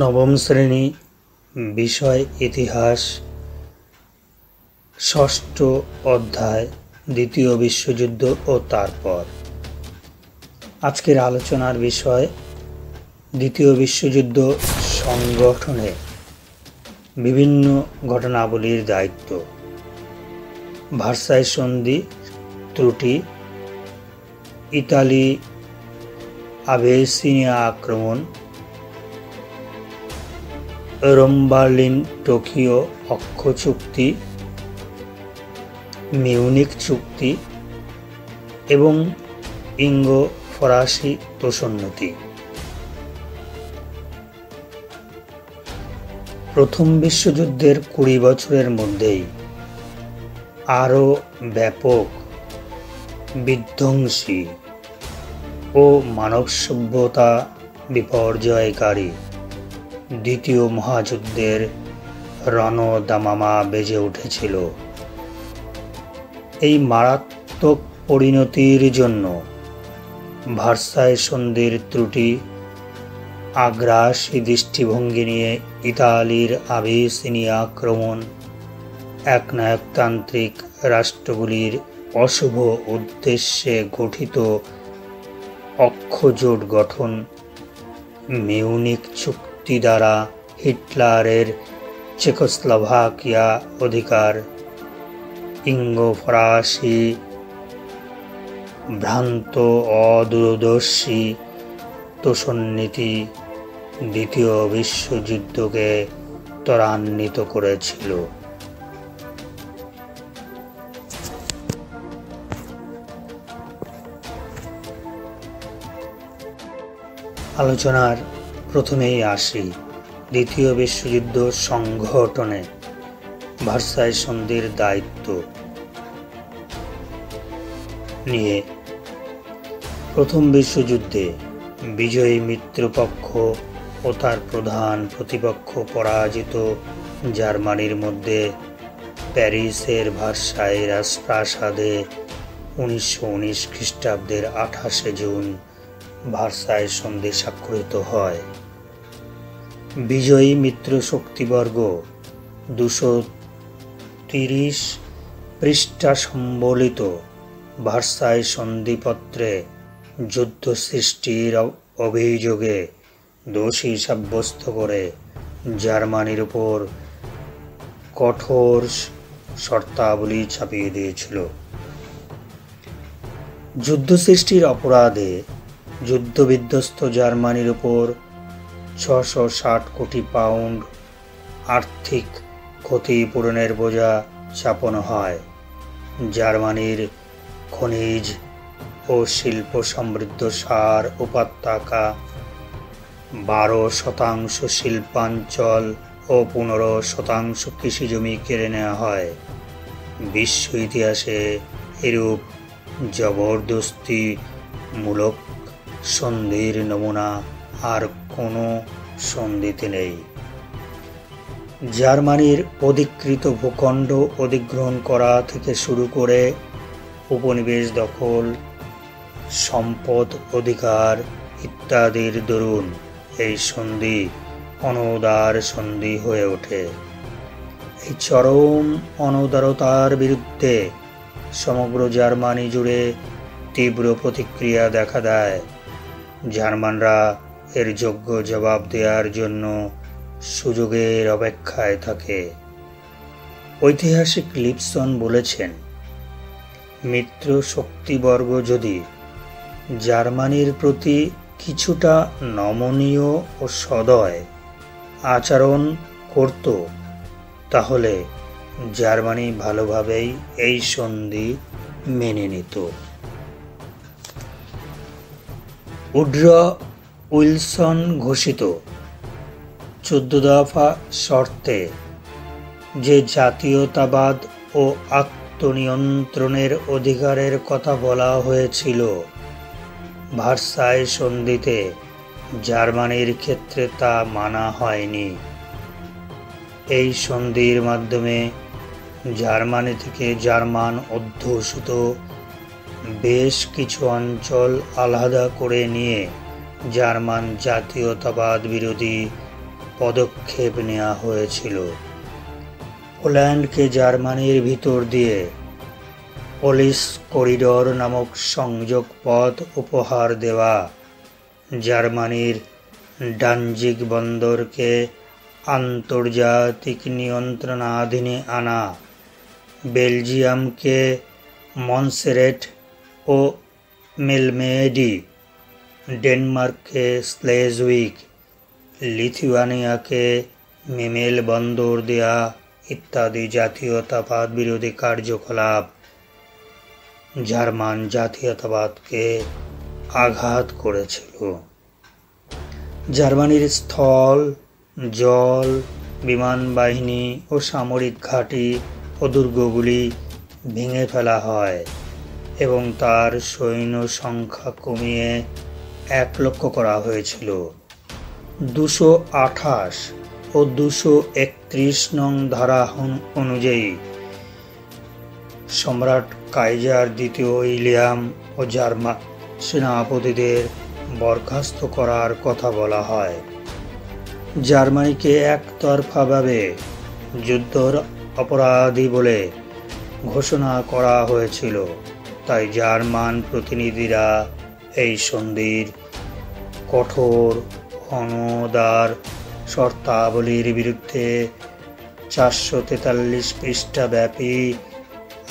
নবম শ্রেণী, বিষয় ইতিহাস, ষষ্ঠ অধ্যায়, দ্বিতীয় বিশ্বযুদ্ধ ও তারপর। আজকের আলোচনার বিষয় দ্বিতীয় বিশ্বযুদ্ধ সংগঠনে বিভিন্ন ঘটনাবলীর দায়িত্ব, ভার্সাই সন্ধি ত্রুটি, ইতালি আবেসিনিয়া আক্রমণ, রোম বার্লিন টোকিও অক্ষ চুক্তি, মিউনিক চুক্তি এবং ইঙ্গো ফরাসি তোষণনীতি। প্রথম বিশ্বযুদ্ধের 20 বছরের মধ্যেই আরও ব্যাপক, বিধ্বংসী ও মানব সভ্যতা বিপর্যয়কারী দ্বিতীয় মহাযুদ্ধের রণদামামা বেজে উঠেছিল। এই মারাত্মক পরিণতির জন্য ভার্সাই সন্ধির ত্রুটি, আগ্রাসী দৃষ্টিভঙ্গি নিয়ে ইতালির আবেসিনিয়া আক্রমণ, একনায়কতান্ত্রিক রাষ্ট্রগুলির অশুভ উদ্দেশ্যে গঠিত অক্ষজোট গঠন, মিউনিক চুক্তি দ্বারা হিটলারের চেকোস্লোভাকিয়া অধিকার, ইঙ্গো ফরাসি ভ্রান্ত অদূরদর্শী তোষণনীতি দ্বিতীয় বিশ্বযুদ্ধকে ত্বরান্বিত করেছিল। আলোচনার প্রথমেই আসি দ্বিতীয় বিশ্বযুদ্ধ সংগঠনে ভার্সাই সন্ধির দায়িত্ব নিয়ে। প্রথম বিশ্বযুদ্ধে বিজয়ী মিত্রপক্ষ ও তার প্রধান প্রতিপক্ষ পরাজিত জার্মানির মধ্যে প্যারিসের ভার্সাই রাজপ্রাসাদে 1919 খ্রিস্টাব্দের 28 জুন ভার্সাই সন্ধি স্বাক্ষরিত হয়। বিজয়ী মিত্র শক্তিবর্গ 230 পৃষ্ঠা সম্বলিত ভার্সাই সন্ধিপত্রে যুদ্ধ সৃষ্টির অভিযোগে দোষী সাব্যস্ত করে জার্মানির উপর কঠোর শর্তাবলী চাপিয়ে দিয়েছিল। যুদ্ধ সৃষ্টির অপরাধে যুদ্ধবিধ্বস্ত জার্মানির উপর 660 কোটি পাউন্ড আর্থিক ক্ষতিপূরণের বোঝা চাপানো হয়। জার্মানির খনিজ ও শিল্প সমৃদ্ধ সার উপত্যকা, 12% শিল্পাঞ্চল ও 15% কৃষিজমি কেড়ে নেওয়া হয়। বিশ্ব ইতিহাসে এরূপ জবরদস্তিমূলক সন্ধির নমুনা আর কোনো সন্ধিতে নেই। জার্মানির অধিকৃত ভূখণ্ড অধিগ্রহণ করা থেকে শুরু করে উপনিবেশ দখল, সম্পদ অধিকার ইত্যাদির দরুন এই সন্ধি অনউদার সন্ধি হয়ে ওঠে। এই চরম অনউদারতার বিরুদ্ধে সমগ্র জার্মানি জুড়ে তীব্র প্রতিক্রিয়া দেখা দেয়। জার্মানরা এর যোগ্য জবাব দেওয়ার জন্য সুযোগের অপেক্ষায় থাকে। ঐতিহাসিক লিপসন বলেছেন, মিত্র শক্তিবর্গ যদি জার্মানির প্রতি কিছুটা নমনীয় ও সদয় আচরণ করত, তাহলে জার্মানি ভালোভাবেই এই সন্ধি মেনে নিত। উড্র উইলসন ঘোষিত 14 দফা শর্তে যে জাতীয়তাবাদ ও আত্মনিয়ন্ত্রণের অধিকারের কথা বলা হয়েছিল, ভার্সাই সন্ধিতে জার্মানির ক্ষেত্রে তা মানা হয়নি। এই সন্ধির মাধ্যমে জার্মানি থেকে জার্মান অধ্যুষিত বেশ কিছু অঞ্চল আলাদা করে নিয়ে জার্মান জাতীয়তাবাদ বিরোধী পদক্ষেপ নেওয়া হয়েছিল। পোল্যান্ডকে জার্মানির ভিতর দিয়ে পোলিশ করিডোর নামক সংযোগ পথ উপহার দেওয়া, জার্মানির ডানজিগ বন্দরকে আন্তর্জাতিক নিয়ন্ত্রণাধীনে আনা, বেলজিয়ামকে মনসেরেট ও মেলমেডি, ডেনমার্ককে স্লেজউইক, লিথুয়ানিয়াকে মেমেল বন্দর দেয়া ইত্যাদি জাতীয়তাবাদ বিরোধী কার্যকলাপ জার্মান জাতীয়তাবাদকে আঘাত করেছিল। জার্মানির স্থল, জল, বিমান বাহিনী ও সামরিক ঘাঁটি ও দুর্গগুলি ভেঙে ফেলা হয় এবং তার সৈন্য সংখ্যা কমিয়ে 1 লক্ষ করা হয়েছিল। 228 ও 231 নং ধারা অনুযায়ী সম্রাট কাইজার দ্বিতীয় উইলিয়াম ও জার্মান সেনাপতিদের বরখাস্ত করার কথা বলা হয়। জার্মানিকে একতরফাভাবে যুদ্ধের অপরাধী বলে ঘোষণা করা হয়েছিল, তাই জার্মান প্রতিনিধিরা এই সন্ধির কঠোর অনুদার শর্তাবলীর বিরুদ্ধে 443 পৃষ্ঠা ব্যাপী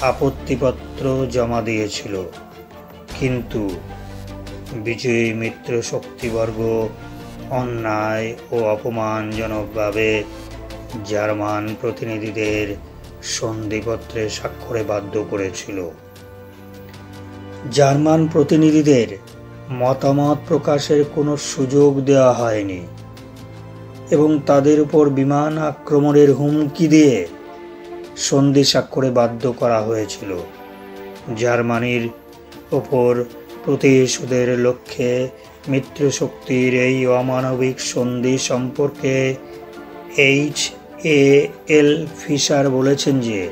আপত্তিপত্র জমা দিয়েছিল। কিন্তু বিজয়ী মিত্র শক্তিবর্গ অন্যায় ও অপমানজনকভাবে জার্মান প্রতিনিধিদের সন্ধিপত্রে স্বাক্ষরে বাধ্য করেছিল। জার্মান প্রতিনিধিদের মতামত প্রকাশের কোনো সুযোগ দেওয়া হয়নি এবং তাদের উপর বিমান আক্রমণের হুমকি দিয়ে সন্ধি স্বাক্ষরে বাধ্য করা হয়েছিল। জার্মানির ওপর প্রতিশোধের লক্ষ্যে মিত্রশক্তির এই অমানবিক সন্ধি সম্পর্কে H.A.L. ফিশার বলেছেন যে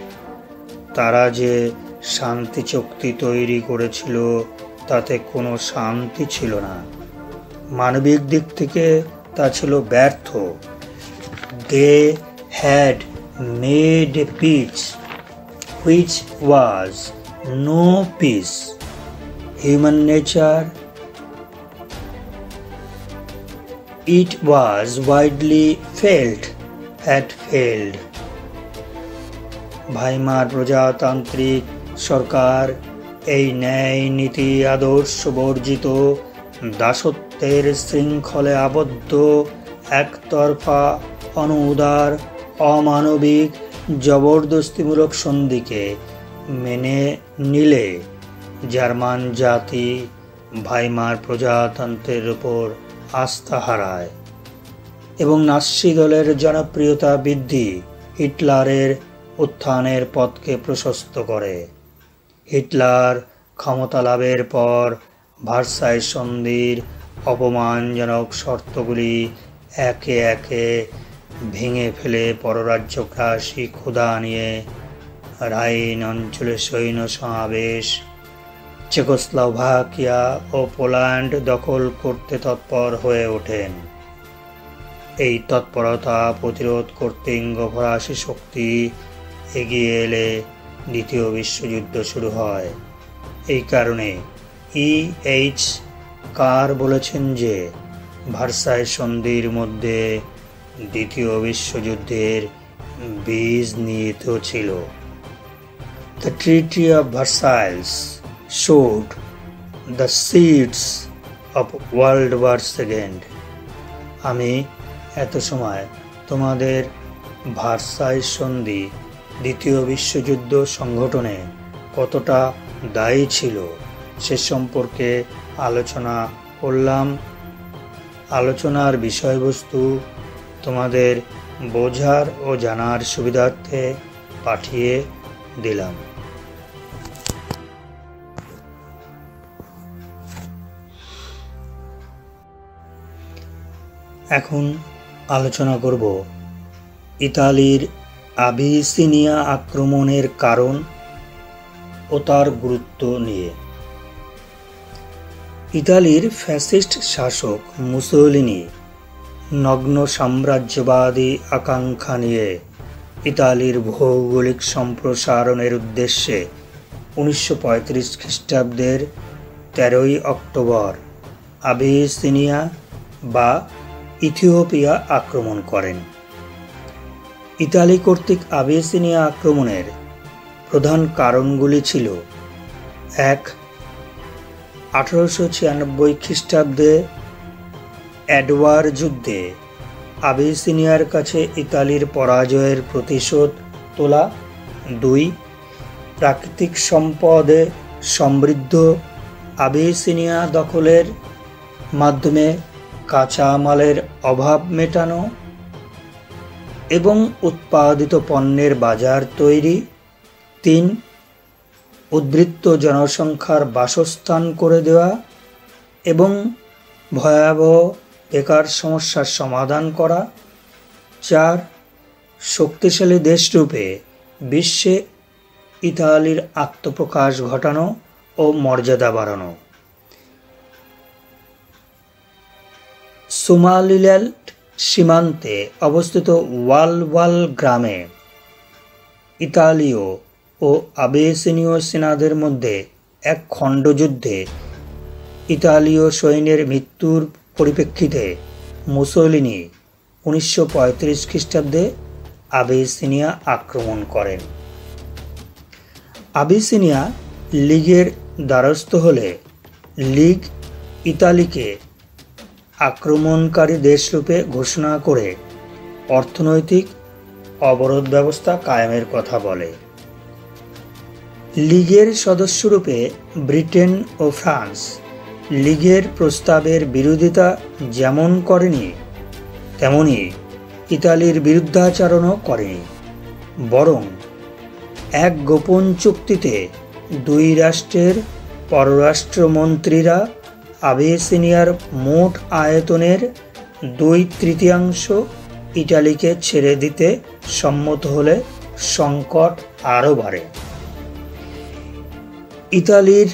তারা যে শান্তি চুক্তি তৈরি করেছিল তাতে কোনো শান্তি ছিল না, মানবিক দিক থেকে তা ছিল ব্যর্থ। They had made a peace which was no peace. Human nature, it was widely felt, had failed. ভাইমার প্রজাতান্ত্রিক সরকার এই ন্যায় নীতি আদর্শ বর্জিত, দাসত্বের শৃঙ্খলে আবদ্ধ, একতরফা, অনুদার, অমানবিক, জবরদস্তিমূলক সন্ধিকে মেনে নিলে জার্মান জাতি ভাইমার প্রজাতন্ত্রের উপর আস্থা হারায় এবং নাৎসি দলের জনপ্রিয়তা বৃদ্ধি হিটলারের উত্থানের পথকে প্রশস্ত করে। হিটলার ক্ষমতা লাভের পর ভার্সাই সন্ধির অপমানজনক শর্তগুলি একে একে ভেঙে ফেলে পররাজ্যগ্রাসী ক্ষুধা নিয়ে রাইন অঞ্চলে সৈন্য সমাবেশ, চেকোস্লোভাকিয়া ও পোল্যান্ড দখল করতে তৎপর হয়ে ওঠেন। এই তৎপরতা প্রতিরোধ করতে ইঙ্গ-ফরাসি শক্তি এগিয়ে এলে দ্বিতীয় বিশ্বযুদ্ধ শুরু হয়। এই কারণে E.H. কার বলেছেন যে ভার্সাই সন্ধির মধ্যে দ্বিতীয় বিশ্বযুদ্ধের বীজ নিহিত ছিল। The Treaty of Versailles showed the seeds of World War II. আমি এত সময় তোমাদের ভার্সাই সন্ধি দ্বিতীয় বিশ্বযুদ্ধ সংগঠনে কতটা দায়ী ছিল সে সম্পর্কে আলোচনা করলাম। আলোচনার বিষয়বস্তু তোমাদের বোঝার ও জানার সুবিধার্থে পাঠিয়ে দিলাম। এখন আলোচনা করব ইতালির আবিসিনিয়া আক্রমণের কারণ ও তার গুরুত্ব নিয়ে। ইতালির ফ্যাসিস্ট শাসক মুসোলিনি নগ্ন সাম্রাজ্যবাদী আকাঙ্ক্ষা নিয়ে ইতালির ভৌগোলিক সম্প্রসারণের উদ্দেশ্যে 1935 খ্রিস্টাব্দের 13ই অক্টোবর আবিসিনিয়া বা ইথিওপিয়া আক্রমণ করেন। ইতালি কর্তৃক আবিসিনিয়া আক্রমণের প্রধান কারণগুলি ছিল: 1. 1896 খ্রিস্টাব্দে অ্যাডওয়ার যুদ্ধে আবিসিনিয়ার কাছে ইতালির পরাজয়ের প্রতিশোধ তোলা। 2. প্রাকৃতিক সম্পদে সমৃদ্ধ আবিসিনিয়া দখলের মাধ্যমে কাঁচামালের অভাব মেটানো এবং উৎপাদিত পণ্যের বাজার তৈরি। 3. উদ্বৃত্ত জনসংখ্যার বাসস্থান করে দেওয়া এবং ভয়াবহ বেকার সমস্যার সমাধান করা। 4. শক্তিশালী দেশরূপে বিশ্বে ইতালির আত্মপ্রকাশ ঘটানো ও মর্যাদা বাড়ানো। সোমালিল্যান্ড সীমান্তে অবস্থিত ওয়াল গ্রামে ইতালীয় ও আবিসিনীয় সেনাদের মধ্যে এক খণ্ডযুদ্ধে ইতালীয় সৈন্যের মৃত্যুর পরিপ্রেক্ষিতে মুসোলিনি 1935 খ্রিস্টাব্দে আবিসিনিয়া আক্রমণ করেন। আবিসিনিয়া লীগের দ্বারস্থ হলে লীগ ইতালিকে আক্রমণকারী দেশরূপে ঘোষণা করে অর্থনৈতিক অবরোধ ব্যবস্থা কায়েমের কথা বলে। লীগের সদস্যরূপে ব্রিটেন ও ফ্রান্স লীগের প্রস্তাবের বিরোধিতা যেমন করেনি, তেমনি ইতালির বিরুদ্ধাচরণও করেনি, বরং এক গোপন চুক্তিতে দুই রাষ্ট্রের পররাষ্ট্রমন্ত্রীরা আবিসিনিয়ার মোট আয়তনের 2/3 ইটালিকে ছেড়ে দিতে সম্মত হলে সংকট আরও বাড়ে। ইতালির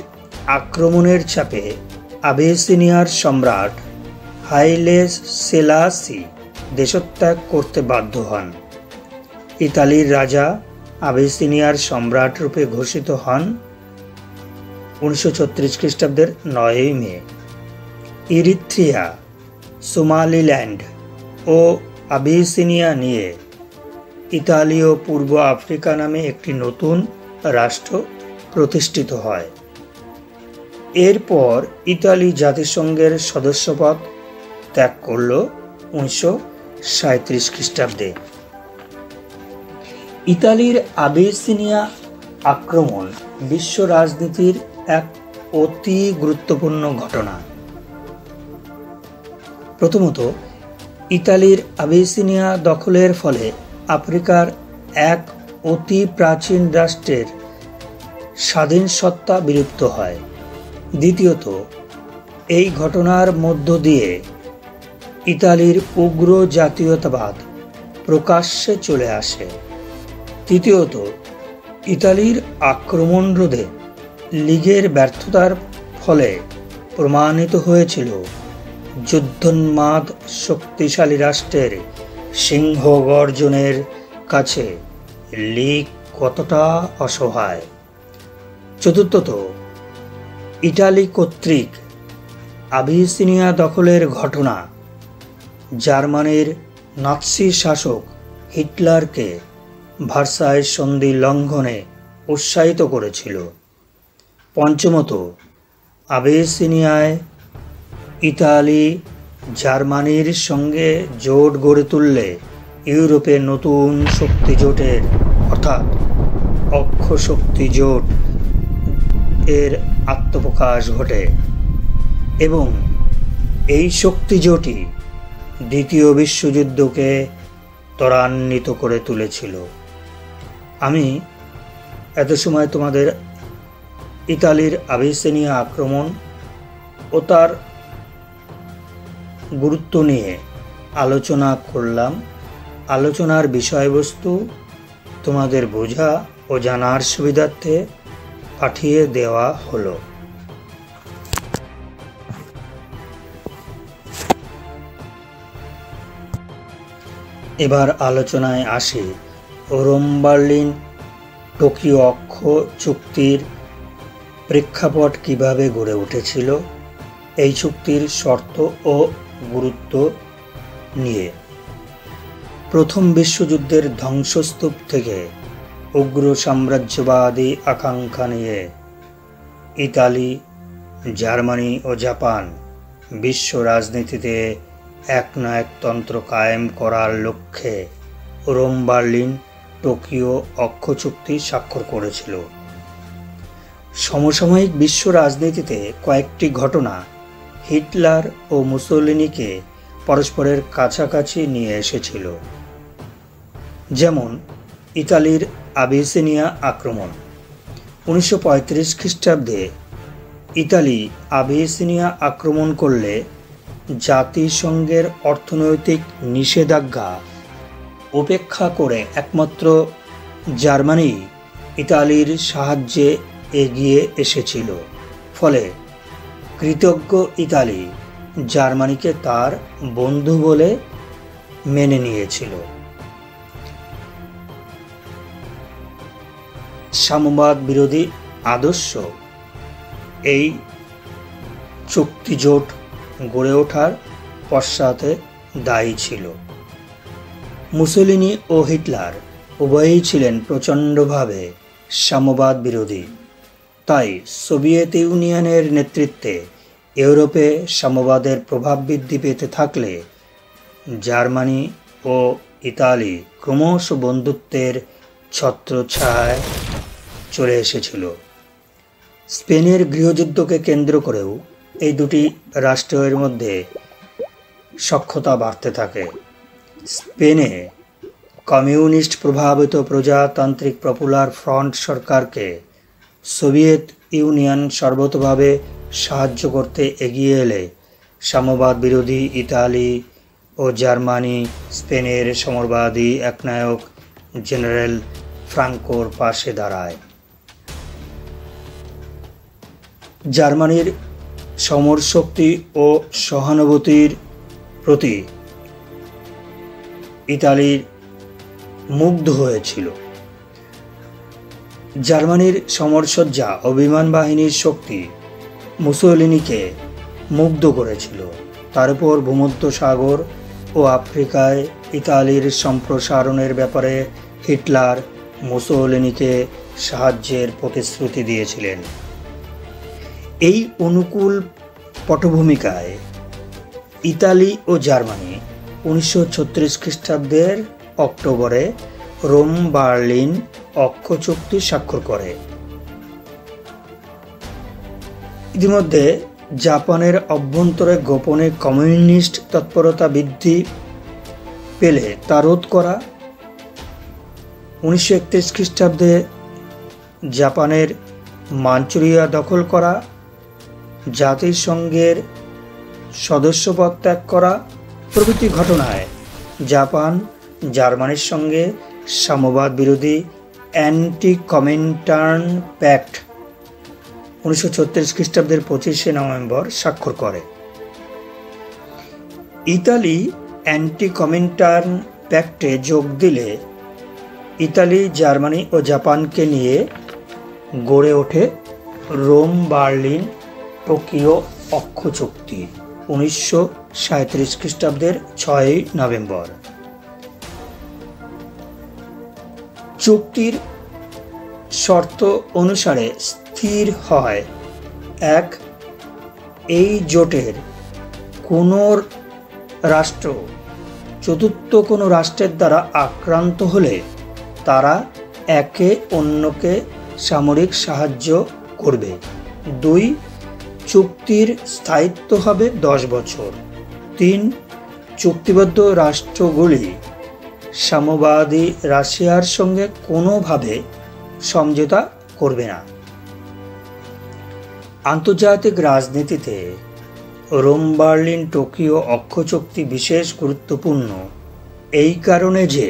আক্রমণের চাপে আবিসিনিয়ার সম্রাট হাইলে সেলাসি দেশত্যাগ করতে বাধ্য হন। ইতালির রাজা আবিসিনিয়ার সম্রাট রূপে ঘোষিত হন 1936 খ্রিস্টাব্দের 9ই মে। ইরিত্রিয়া, সোমালিল্যান্ড ও আবিসিনিয়া নিয়ে ইতালীয় পূর্ব আফ্রিকা নামে একটি নতুন রাষ্ট্র প্রতিষ্ঠিত হয়। এরপর ইতালি জাতিসংঘের সদস্যপদ ত্যাগ করল 1937 খ্রিস্টাব্দে। ইতালির আবিসিনিয়া আক্রমণ বিশ্ব রাজনীতির এক অতি গুরুত্বপূর্ণ ঘটনা। প্রথমত, ইতালির আবিসিনিয়া দখলের ফলে আফ্রিকার এক অতি প্রাচীন রাষ্ট্রের স্বাধীন সত্তা বিলুপ্ত হয়। দ্বিতীয়ত, এই ঘটনার মধ্য দিয়ে ইতালির উগ্র জাতীয়তাবাদ প্রকাশ্যে চলে আসে। তৃতীয়ত, ইতালির আক্রমণ রোধে লীগের ব্যর্থতার ফলে প্রমাণিত হয়েছিল যুদ্ধোন্মাদ শক্তিশালী রাষ্ট্রের সিংহগর্জনের কাছে লীগ কতটা অসহায়। চতুর্থত, ইটালি কর্তৃক আবিসিনিয়া দখলের ঘটনা জার্মানির নাৎসি শাসক হিটলারকে ভার্সাই সন্ধি লঙ্ঘনে উৎসাহিত করেছিল। পঞ্চমত, আবিসিনিয়ায় ইতালি জার্মানির সঙ্গে জোট গড়ে তুললে ইউরোপের নতুন শক্তি জোটের অর্থাৎ অক্ষ শক্তি জোট এর আত্মপ্রকাশ ঘটে এবং এই শক্তি জোটই দ্বিতীয় বিশ্বযুদ্ধকে ত্বরান্বিত করে তুলেছিল। আমি এত সময় তোমাদের ইতালির আবিসিনিয়া আক্রমণ ও তার গুরুত্ব নিয়ে আলোচনা করলাম। আলোচনার বিষয়বস্তু তোমাদের বোঝা ও জানার সুবিধার্থে পাঠিয়ে দেওয়া হলো। এবার আলোচনায় আসে রোম বার্লিন টোকিও অক্ষ চুক্তির প্রেক্ষাপট কিভাবে গড়ে উঠেছিল, এই চুক্তির শর্ত ও গুরুত্ব নিয়ে। প্রথম বিশ্বযুদ্ধের ধ্বংসস্তূপ থেকে উগ্র সাম্রাজ্যবাদী আকাঙ্ক্ষা নিয়ে ইতালি, জার্মানি ও জাপান বিশ্ব রাজনীতিতে একনায়কতন্ত্র কায়েম করার লক্ষ্যে রোম বার্লিন টোকিও অক্ষ চুক্তি স্বাক্ষর করেছিল। সমসাময়িক বিশ্ব রাজনীতিতে কয়েকটি ঘটনা হিটলার ও মুসোলিনিকে পরস্পরের কাছাকাছি নিয়ে এসেছিল। যেমন ইতালির আবিসিনিয়া আক্রমণ। 1935 খ্রিস্টাব্দে ইতালি আবিসিনিয়া আক্রমণ করলে জাতিসংঘের অর্থনৈতিক নিষেধাজ্ঞা উপেক্ষা করে একমাত্র জার্মানি ইতালির সাহায্যে এগিয়ে এসেছিল। ফলে কৃতজ্ঞ ইতালি জার্মানিকে তার বন্ধু বলে মেনে নিয়েছিল। সাম্যবাদ বিরোধী আদর্শ এই চুক্তিজোট গড়ে ওঠার পশ্চাতে দায়ী ছিল। মুসোলিনি ও হিটলার উভয়ই ছিলেন প্রচণ্ডভাবে সাম্যবাদ বিরোধী। তাই সোভিয়েত ইউনিয়নের নেতৃত্বে ইউরোপে সাম্যবাদের প্রভাব বৃদ্ধি পেতে থাকলে জার্মানি ও ইতালি ক্রমশ বন্ধুত্বের ছত্রছায়ায় চলে এসেছিল। স্পেনের গৃহযুদ্ধকে কেন্দ্র করেও এই দুটি রাষ্ট্রের মধ্যে সখ্যতা বাড়তে থাকে। স্পেনে কমিউনিস্ট প্রভাবিত প্রজাতান্ত্রিক পপুলার ফ্রন্ট সরকারকে সোভিয়েত ইউনিয়ন সর্বতোভাবে সাহায্য করতে এগিয়ে এলে সাম্যবাদ বিরোধী ইতালি ও জার্মানি স্পেনের সমরবাদী একনায়ক জেনারেল ফ্রাঙ্কোর পাশে দাঁড়ায়। জার্মানির সমরশক্তি ও সহানুভূতির প্রতি ইতালির মুগ্ধ হয়েছিল। জার্মানির সমরসজ্জা ও বিমান বাহিনীর শক্তি মুসোলিনিকে মুগ্ধ করেছিল। তার উপর ভূমধ্যসাগর ও আফ্রিকায় ইতালির সম্প্রসারণের ব্যাপারে হিটলার মুসোলিনিকে সাহায্যের প্রতিশ্রুতি দিয়েছিলেন। এই অনুকূল পটভূমিকায় ইতালি ও জার্মানি 1936 খ্রিস্টাব্দের অক্টোবরে রোম বার্লিন অক্ষ চুক্তি স্বাক্ষর করে। ইতিমধ্যে জাপানের অভ্যন্তরে গোপনে কমিউনিস্ট তৎপরতা বৃদ্ধি পেলে তা রোধ করা, 1931 খ্রিস্টাব্দে জাপানের মাঞ্চুরিয়া দখল করা, জাতিসংঘের সদস্যপদ ত্যাগ করা প্রভৃতি ঘটনায় জাপান জার্মানির সঙ্গে সাম্যবাদ বিরোধী অ্যান্টি কমিনটার্ন প্যাক্ট 1936 খ্রিস্টাব্দের 25শে নভেম্বর স্বাক্ষর করে। ইতালি অ্যান্টি কমিনটার্ন প্যাক্টে যোগ দিলে ইতালি, জার্মানি ও জাপানকে নিয়ে গড়ে ওঠে রোম বার্লিন টোকিও অক্ষ চুক্তি 1937 খ্রিস্টাব্দের 6ই নভেম্বর। চুক্তির শর্ত অনুসারে স্থির হয়, 1. এই জোটের কোনো রাষ্ট্র চতুর্থ কোনো রাষ্ট্রের দ্বারা আক্রান্ত হলে তারা একে অন্যকে সামরিক সাহায্য করবে। 2. চুক্তির স্থায়িত্ব হবে 10 বছর। 3. চুক্তিবদ্ধ রাষ্ট্রগুলি সাম্যবাদী রাশিয়ার সঙ্গে কোনোভাবে সমঝোতা করবে না। আন্তর্জাতিক রাজনীতিতে রোম বার্লিন টোকিও অক্ষ চুক্তি বিশেষ গুরুত্বপূর্ণ এই কারণে যে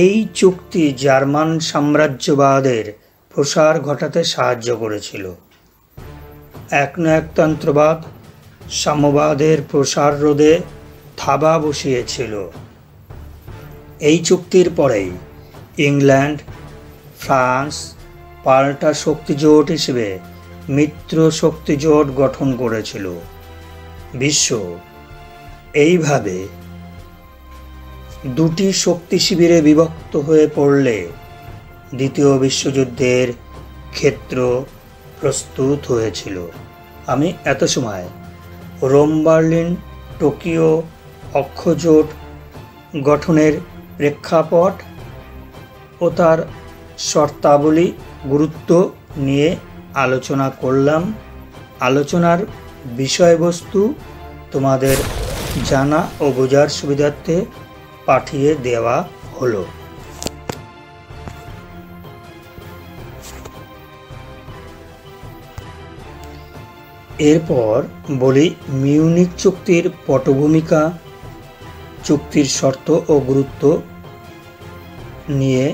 এই চুক্তি জার্মান সাম্রাজ্যবাদের প্রসার ঘটাতে সাহায্য করেছিল। একনায়কতন্ত্রবাদ সাম্যবাদের প্রসার রোধে থাবা বসিয়েছিল এই চুক্তির পরেই ইংল্যান্ড ফ্রান্স পাল্টা শক্তিজোট হিসেবে মিত্র শক্তিজোট গঠন করেছিল। বিশ্ব এইভাবে দুটি শক্তি শিবিরে বিভক্ত হয়ে পড়লে দ্বিতীয় বিশ্বযুদ্ধের ক্ষেত্র প্রস্তুত হয়েছিল। আমি এত সময় রোম বার্লিন টোকিও অক্ষজোট গঠনের প্রেক্ষাপট ও তার শর্তাবলী গুরুত্ব নিয়ে আলোচনা করলাম। আলোচনার বিষয়বস্তু তোমাদের জানা ও বোঝার সুবিধার্থে পাঠিয়ে দেওয়া হলো। এরপর বলি মিউনিক চুক্তির পটভূমিকা, চুক্তির শর্ত ও গুরুত্ব নিয়ে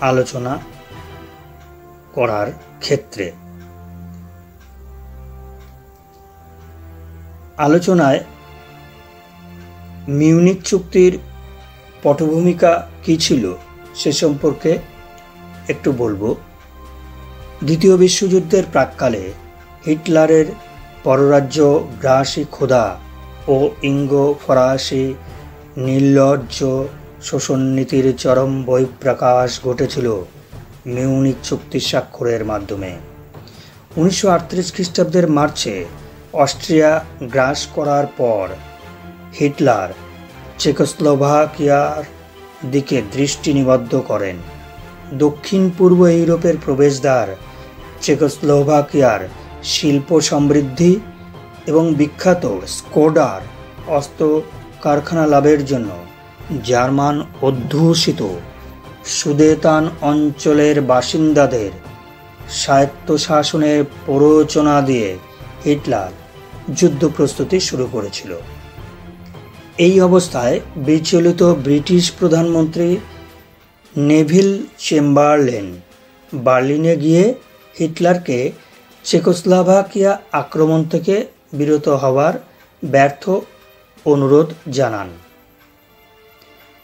আলোচনা করার ক্ষেত্রে আলোচনায় মিউনিক চুক্তির পটভূমিকা কী ছিল সে সম্পর্কে একটু বলবো। দ্বিতীয় বিশ্বযুদ্ধের প্রাক্কালে হিটলারের পররাজ্য গ্রাসী ক্ষুধা ও ইঙ্গো ফরাসি নির্লজ্জ শোষণনীতির চরম বহিঃপ্রকাশ ঘটেছিল মিউনিক চুক্তি স্বাক্ষরের মাধ্যমে। 1938 খ্রিস্টাব্দের মার্চে অস্ট্রিয়া গ্রাস করার পর হিটলার চেকোস্লোভাকিয়ার দিকে দৃষ্টি নিবদ্ধ করেন। দক্ষিণ পূর্ব ইউরোপের প্রবেশদ্বার চেকোস্লোভাকিয়ার শিল্প সমৃদ্ধি এবং বিখ্যাত স্কোডার অস্ত্র কারখানা লাভের জন্য জার্মান অধ্যুষিত সুদেতান অঞ্চলের বাসিন্দাদের স্বায়ত্তশাসনের প্ররোচনা দিয়ে হিটলার যুদ্ধ প্রস্তুতি শুরু করেছিল। এই অবস্থায় বিচলিত ব্রিটিশ প্রধানমন্ত্রী নেভিল চেম্বারলেন বার্লিনে গিয়ে হিটলারকে চেকোস্লোভাকিয়া আক্রমণ থেকে বিরত হওয়ার ব্যর্থ অনুরোধ জানান।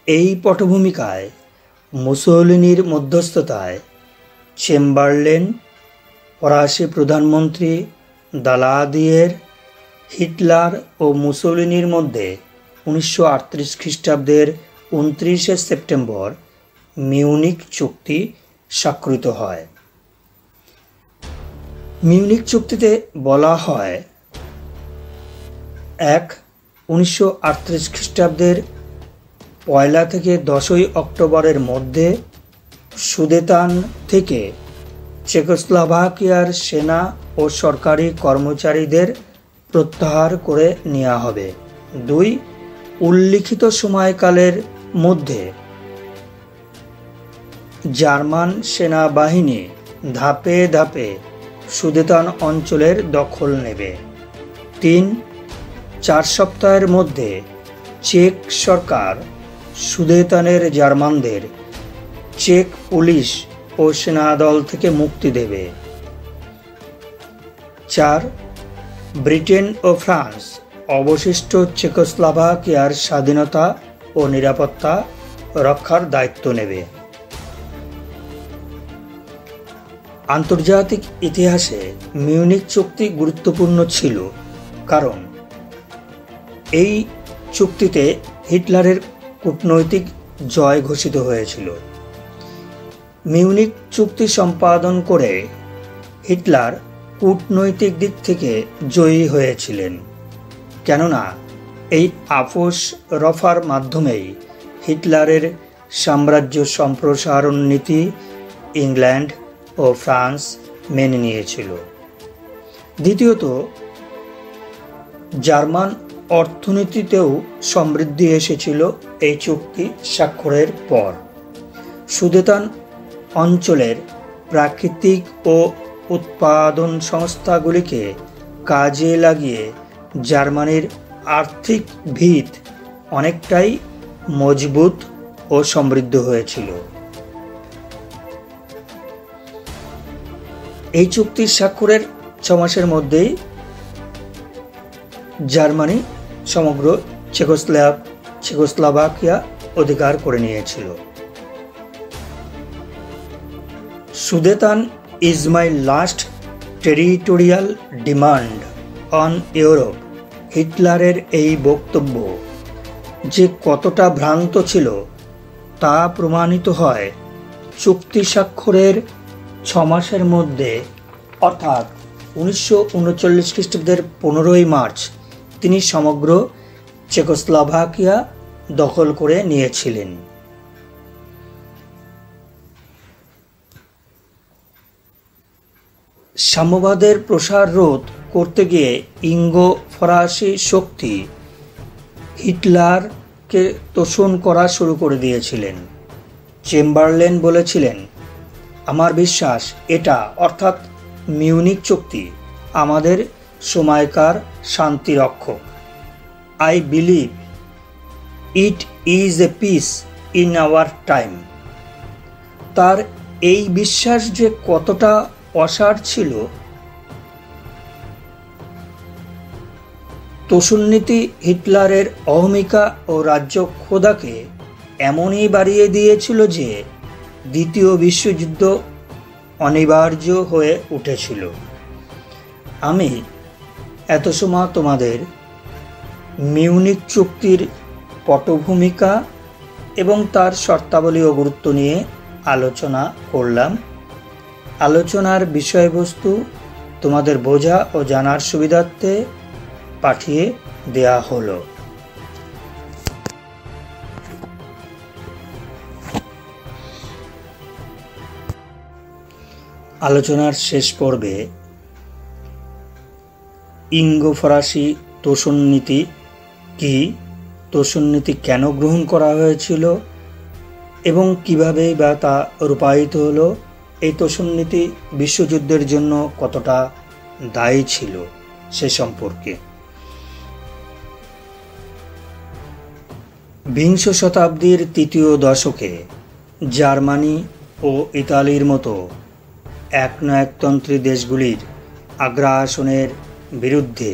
এই পটভূমিকায় মুসোলিনির মধ্যস্থতায় চেম্বারলেন ফরাসি প্রধানমন্ত্রী দালাদিয়ের হিটলার ও মুসোলিনির মধ্যে 1938 খ্রিস্টাব্দের 29 সেপ্টেম্বর মিউনিক চুক্তি স্বাক্ষরিত হয়। মিউনিক চুক্তিতে বলা হয় 1938 খ্রিস্টাব্দের 1 থেকে 10 অক্টোবরের মধ্যে সুদেতান থেকে চেকোস্লোভাকিয়ার সেনা ও সরকারি কর্মচারীদের প্রত্যাহার করে নেওয়া হবে। 2 উল্লিখিত সময়কালের মধ্যে জার্মান সেনাবাহিনী ধাপে ধাপে সুদেতান অঞ্চলের দখল নেবে। 3-4 সপ্তাহের মধ্যে চেক সরকার সুদেতানের জার্মানদের চেক পুলিশ ও সেনাদল থেকে মুক্তি দেবে। 4 ব্রিটেন ও ফ্রান্স অবশিষ্ট চেকোস্লোভাকিয়ার স্বাধীনতা ও নিরাপত্তা রক্ষার দায়িত্ব নেবে। আন্তর্জাতিক ইতিহাসে মিউনিক চুক্তি গুরুত্বপূর্ণ ছিল, কারণ এই চুক্তিতে হিটলারের কূটনৈতিক জয় ঘোষিত হয়েছিল। মিউনিক চুক্তি সম্পাদন করে হিটলার কূটনৈতিক দিক থেকে জয়ী হয়েছিলেন, কেননা এই আপোস রফার মাধ্যমেই হিটলারের সাম্রাজ্য সম্প্রসারণ নীতি ইংল্যান্ড ও ফ্রান্স মেনে নিয়েছিল। দ্বিতীয়ত, জার্মান অর্থনীতিতেও সমৃদ্ধি এসেছিল এই চুক্তি স্বাক্ষরের পর। সুদেতান অঞ্চলের প্রাকৃতিক ও উৎপাদন সংস্থাগুলিকে কাজে লাগিয়ে জার্মানির আর্থিক ভিত অনেকটাই মজবুত ও সমৃদ্ধ হয়েছিল। এই চুক্তির স্বাক্ষরের 6 মাসের মধ্যেই জার্মানি সমগ্র চেকোস্লোভাকিয়া অধিকার করে নিয়েছিল। Sudeten is my last territorial demand on Europe. হিটলারের এই বক্তব্য যে কতটা ভ্রান্ত ছিল তা প্রমাণিত হয় চুক্তি স্বাক্ষরের 6 মাসের মধ্যে, অর্থাৎ 1939 খ্রিস্টাব্দের 15ই মার্চ তিনি সমগ্র চেকোস্লোভাকিয়া দখল করে নিয়েছিলেন। সাম্যবাদের প্রসার রোধ করতে গিয়ে ইঙ্গো ফরাসি শক্তি হিটলারকে তোষণ করা শুরু করে দিয়েছিলেন। চেম্বারলেন বলেছিলেন, আমার বিশ্বাস এটা অর্থাৎ মিউনিক চুক্তি আমাদের সময়কার শান্তিরক্ষক। I believe it is a peace in our time. তার এই বিশ্বাস যে কতটা অসার ছিল। তোষণনীতি হিটলারের অহমিকা ও রাজ্য ক্ষোধাকে এমনই বাড়িয়ে দিয়েছিল যে দ্বিতীয় বিশ্বযুদ্ধ অনিবার্য হয়ে উঠেছিল। আমি এত সময় তোমাদের মিউনিক চুক্তির পটভূমিকা এবং তার শর্তাবলী ও গুরুত্ব নিয়ে আলোচনা করলাম। আলোচনার বিষয়বস্তু তোমাদের বোঝা ও জানার সুবিধার্থে পাঠিয়ে দেয়া হলো। আলোচনার শেষ পর্বে ইঙ্গো ফরাসি তোষণনীতি কি, তোষণনীতি কেন গ্রহণ করা হয়েছিল এবং কিভাবে বা তা রূপায়িত হলো, এই তোষণনীতি বিশ্বযুদ্ধের জন্য কতটা দায়ী ছিল সে সম্পর্কে। বিংশ শতাব্দীর তৃতীয় দশকে জার্মানি ও ইতালির মতো একনায়কতন্ত্রী দেশগুলির আগ্রাসনের বিরুদ্ধে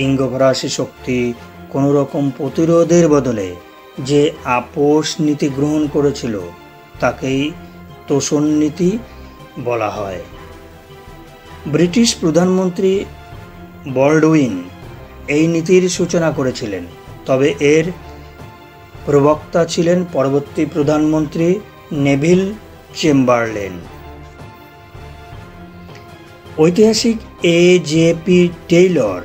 ইঙ্গো ফরাসি শক্তি কোনোরকম প্রতিরোধের বদলে যে আপোষ নীতি গ্রহণ করেছিল তাকেই তোষণনীতি বলা হয়। ব্রিটিশ প্রধানমন্ত্রী বল্ডউইন এই নীতির সূচনা করেছিলেন, তবে এর প্রবক্তা ছিলেন পরবর্তী প্রধানমন্ত্রী নেভিল চেম্বারলেন। ঐতিহাসিক A.J.P. Taylor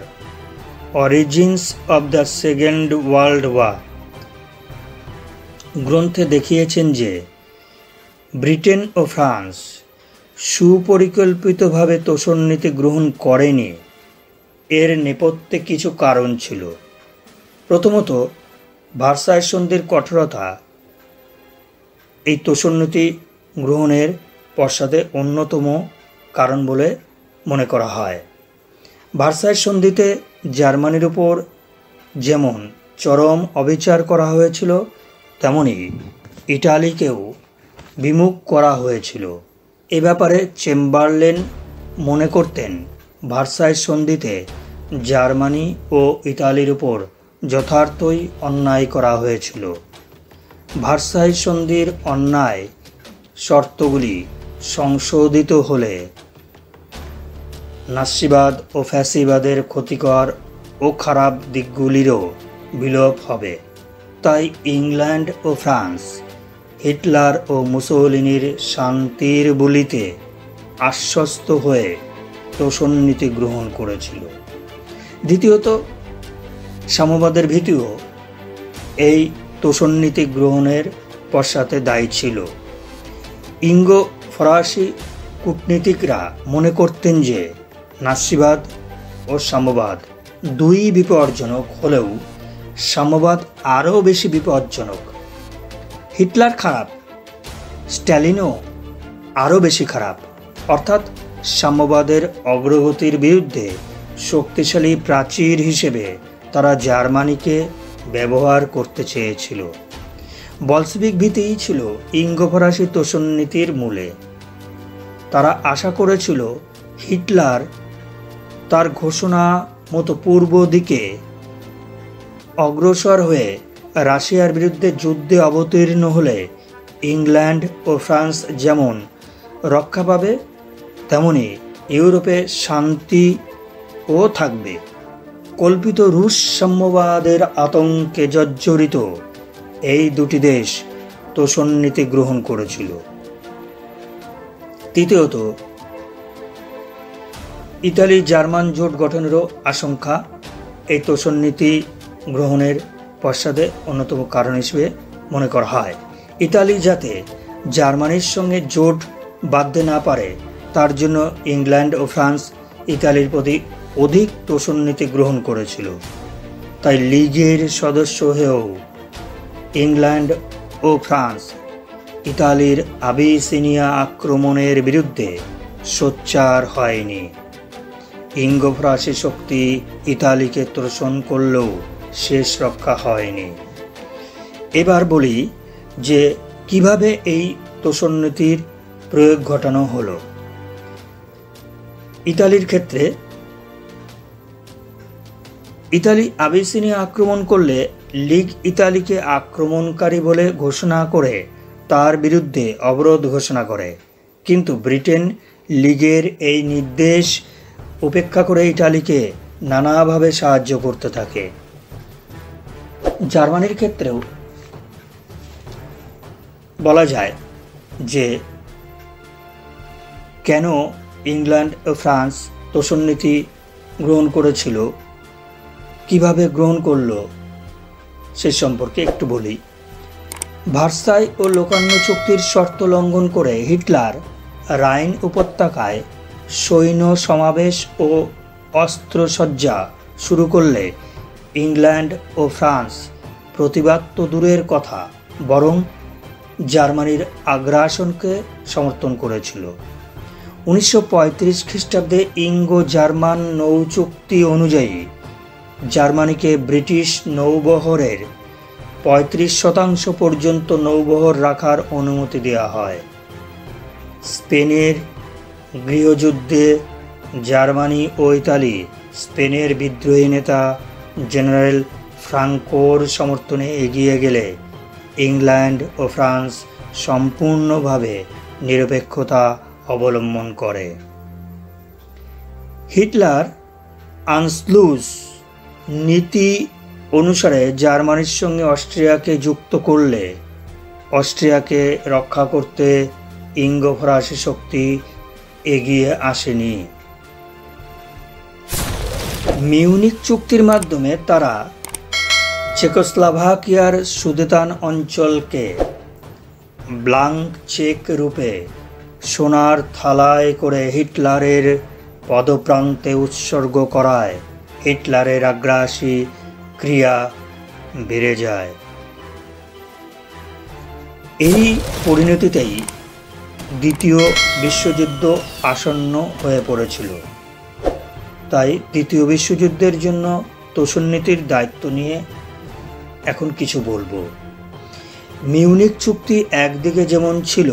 Origins of the Second World War গ্রন্থে দেখিয়েছেন যে ব্রিটেন ও ফ্রান্স সুপরিকল্পিতভাবে তোষণনীতি গ্রহণ করেনি। এর নেপথ্যে কিছু কারণ ছিল। প্রথমত, ভার্সাই সন্ধির কঠোরতা এই তোষণনীতি গ্রহণের পশ্চাতে অন্যতম কারণ বলে মনে করা হয়। ভার্সাই সন্ধিতে জার্মানির উপর যেমন চরম অবিচার করা হয়েছিল, তেমনি ইটালিকেও বিমুখ করা হয়েছিল। এ ব্যাপারে চেম্বারলেন মনে করতেন ভার্সাই সন্ধিতে জার্মানি ও ইতালির উপর যথার্থই অন্যায় করা হয়েছিল। ভার্সাই সন্ধির অন্যায় শর্তগুলি সংশোধিত হলে নাৎসিবাদ ও ফ্যাসিবাদের ক্ষতিকর ও খারাপ দিকগুলিরও বিলোপ হবে। তাই ইংল্যান্ড ও ফ্রান্স হিটলার ও মুসোলিনির শান্তির বলিতে আশ্বস্ত হয়ে তোষণনীতি গ্রহণ করেছিল। দ্বিতীয়ত, সাম্যবাদের ভীতিও এই তোষণনীতি গ্রহণের পশ্চাতে দায়ী ছিল। ইঙ্গো ফরাসি কূটনীতিকরা মনে করতেন যে নাৎসিবাদ ও সাম্যবাদ দুই বিপজ্জনক হলেও সাম্যবাদ আরও বেশি বিপজ্জনক। হিটলার খারাপ, স্ট্যালিনও আরও বেশি খারাপ। অর্থাৎ সাম্যবাদের অগ্রগতির বিরুদ্ধে শক্তিশালী প্রাচীর হিসেবে তারা জার্মানিকে ব্যবহার করতে চেয়েছিল। বলসেভিক ভীতিই ছিল ইঙ্গো ফরাসি তোষণনীতির মূলে। তারা আশা করেছিল হিটলার তার ঘোষণা মতো পূর্ব দিকে অগ্রসর হয়ে রাশিয়ার বিরুদ্ধে যুদ্ধে অবতীর্ণ হলে ইংল্যান্ড ও ফ্রান্স যেমন রক্ষা পাবে, তেমনি ইউরোপে শান্তিও থাকবে। কল্পিত রুশ সাম্যবাদের আতঙ্কে জর্জরিত এই দুটি দেশ তোষণ নীতি গ্রহণ করেছিল। তৃতীয়ত, ইতালি জার্মান জোট গঠনেরও আশঙ্কা এই তোষণ নীতি গ্রহণের পশ্চাতে অন্যতম কারণ হিসেবে মনে করা হয়। ইতালি যাতে জার্মানির সঙ্গে জোট বাঁধতে না পারে, তার জন্য ইংল্যান্ড ও ফ্রান্স ইতালির প্রতি অধিক তোষণ নীতি গ্রহণ করেছিল। তাই লীগের সদস্য হয়েও ইংল্যান্ড ও ফ্রান্স ইতালির আবিসিনিয়া আক্রমণের বিরুদ্ধে সোচ্চার হয়নি। ইঙ্গো-ফরাসি শক্তি ইতালিকে তোষণ করলেও শেষ রক্ষা হয়নি। এবার বলি যে কিভাবে এই তোষণ নীতির প্রয়োগ ঘটানো হলো। ইতালির ক্ষেত্রে ইতালি আবিসিনিয়া আক্রমণ করলে লীগ ইতালিকে আক্রমণকারী বলে ঘোষণা করে তার বিরুদ্ধে অবরোধ ঘোষণা করে, কিন্তু ব্রিটেন লীগের এই নির্দেশ উপেক্ষা করে ইতালিকে নানাভাবে সাহায্য করতে থাকে। জার্মানির ক্ষেত্রেও বলা যায় যে কেন ইংল্যান্ড ও ফ্রান্স তোষণ নীতি গ্রহণ করেছিল, কিভাবে গ্রহণ করলো সে সম্পর্কে একটু বলি। ভার্সাই ও লোকার্নো চুক্তির শর্ত লঙ্ঘন করে হিটলার রাইন উপত্যকায় সৈন্য সমাবেশ ও অস্ত্রসজ্জা শুরু করলে ইংল্যান্ড ও ফ্রান্স প্রতিবাদ তো দূরের কথা, বরং জার্মানির আগ্রাসনকে সমর্থন করেছিল। 1935 খ্রিস্টাব্দে ইঙ্গো জার্মান নৌ চুক্তি অনুযায়ী জার্মানিকে ব্রিটিশ নৌবহরের 35% পর্যন্ত নৌবহর রাখার অনুমতি দেওয়া হয়। স্পেনের গৃহযুদ্ধে জার্মানি ও ইতালি স্পেনের বিদ্রোহী নেতা জেনারেল ফ্রাঙ্কোর সমর্থনে এগিয়ে গেলে ইংল্যান্ড ও ফ্রান্স সম্পূর্ণভাবে নিরপেক্ষতা অবলম্বন করে। হিটলার আনশলুস নীতি অনুসারে জার্মানির সঙ্গে অস্ট্রিয়াকে যুক্ত করলে অস্ট্রিয়াকে রক্ষা করতে ইঙ্গো-ফরাসি শক্তি এগিয়ে আসেনি। মিউনিক চুক্তির মাধ্যমে তারা চেকোস্লোভাকিয়ার সুদেতান অঞ্চলকে ব্লাঙ্ক চেক রূপে সোনার থালায় করে হিটলারের পদপ্রান্তে উৎসর্গ করায় হিটলারের আগ্রাসী ক্রিয়া বেড়ে যায়। এই পরিণতিতেই দ্বিতীয় বিশ্বযুদ্ধ আসন্ন হয়ে পড়েছিল। তাই দ্বিতীয় বিশ্বযুদ্ধের জন্য তোষণ নীতির দায়িত্ব নিয়ে এখন কিছু বলবো। মিউনিক চুক্তি একদিকে যেমন ছিল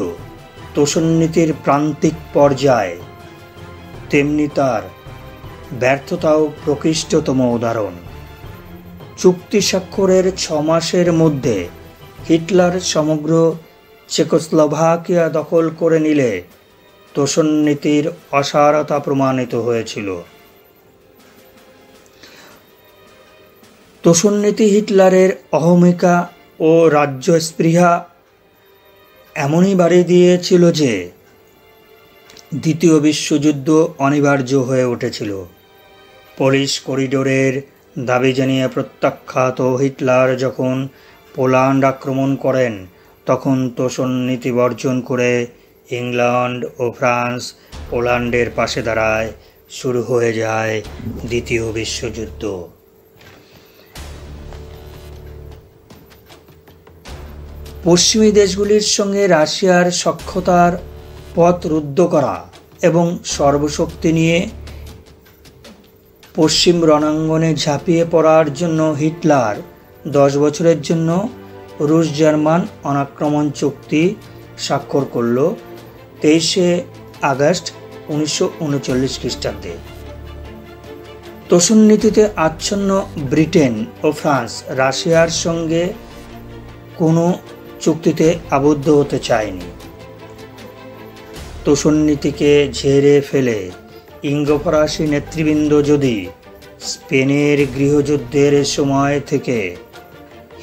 তোষণ নীতির প্রান্তিক পর্যায়ে, তেমনি তার ব্যর্থতাও প্রকৃষ্টতম উদাহরণ। চুক্তি স্বাক্ষরের 6 মাসের মধ্যে হিটলার সমগ্র চেকোস্লোভাকিয়া দখল করে নিলে তোষণ নীতির অসারতা প্রমাণিত হয়েছিল। তোষণ নীতি হিটলারের অহমিকা ও রাজ্যস্পৃহা এমনই বাড়িয়ে দিয়েছিল যে দ্বিতীয় বিশ্বযুদ্ধ অনিবার্য হয়ে উঠেছিল। পোলিশ করিডোরের দাবি জানিয়ে প্রত্যাখ্যাত হিটলার যখন পোল্যান্ড আক্রমণ করেন, তখন তোষণ নীতি বর্জন করে ইংল্যান্ড ও ফ্রান্স পোল্যান্ডের পাশে দাঁড়ায়। শুরু হয়ে যায় দ্বিতীয় বিশ্বযুদ্ধ। পশ্চিমী দেশগুলির সঙ্গে রাশিয়ার সখ্যতার পথ রুদ্ধ করা এবং সর্বশক্তি নিয়ে পশ্চিম রণাঙ্গনে ঝাঁপিয়ে পড়ার জন্য হিটলার 10 বছরের জন্য রুশ জার্মান অনাক্রমণ চুক্তি স্বাক্ষর করল 23শে আগস্ট 1939 খ্রিস্টাব্দে। তোষণ নীতিতে আচ্ছন্ন ব্রিটেন ও ফ্রান্স রাশিয়ার সঙ্গে কোনো চুক্তিতে আবদ্ধ হতে চায়নি। তোষণ নীতিকে ঝেড়ে ফেলে ইঙ্গ ফরাসি নেতৃবৃন্দ যদি স্পেনের গৃহযুদ্ধের সময় থেকে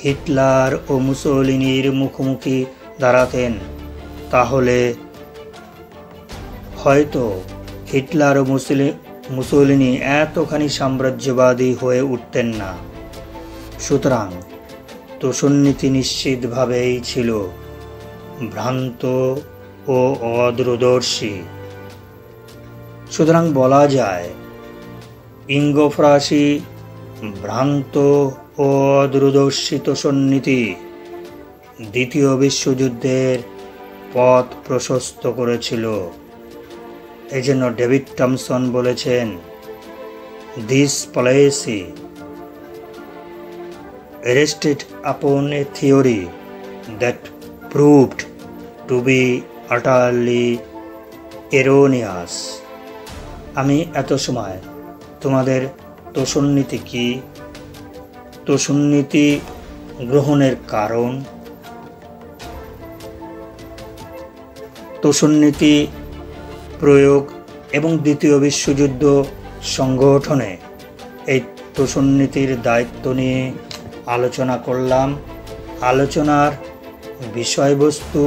হিটলার ও মুসোলিনির মুখোমুখি দাঁড়াতেন, তাহলে হয়তো হিটলার ও মুসোলিনি এতখানি সাম্রাজ্যবাদী হয়ে উঠতেন না। সুতরাং তোষণ নীতি নিশ্চিতভাবেই ছিল ভ্রান্ত ও অদূরদর্শী। সুতরাং বলা যায় ইঙ্গ ফরাসি ভ্রান্ত ও অদূরদর্শী তোষণ নীতি দ্বিতীয় বিশ্বযুদ্ধের পথ প্রশস্ত করেছিল। এই জন্য ডেভিড টমসন বলেছেন, this policy rested upon a theory that proved to be utterly erroneous. আমি এত সময় তোমাদের তোষণ নীতি কি, তোষণ নীতি গ্রহণের কারণ, তোষণ নীতি প্রয়োগ এবং দ্বিতীয় বিশ্বযুদ্ধ সংগঠনে এই তোষণ নীতির দায়িত্ব নিয়ে আলোচনা করলাম। আলোচনার বিষয়বস্তু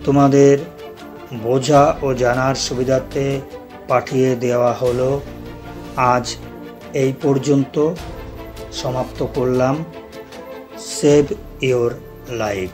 তোমাদের বোঝা ও জানার সুবিধার্থে পাঠিয়ে দেওয়া হলো। আজ এই পর্যন্ত সমাপ্ত করলাম। Save your life.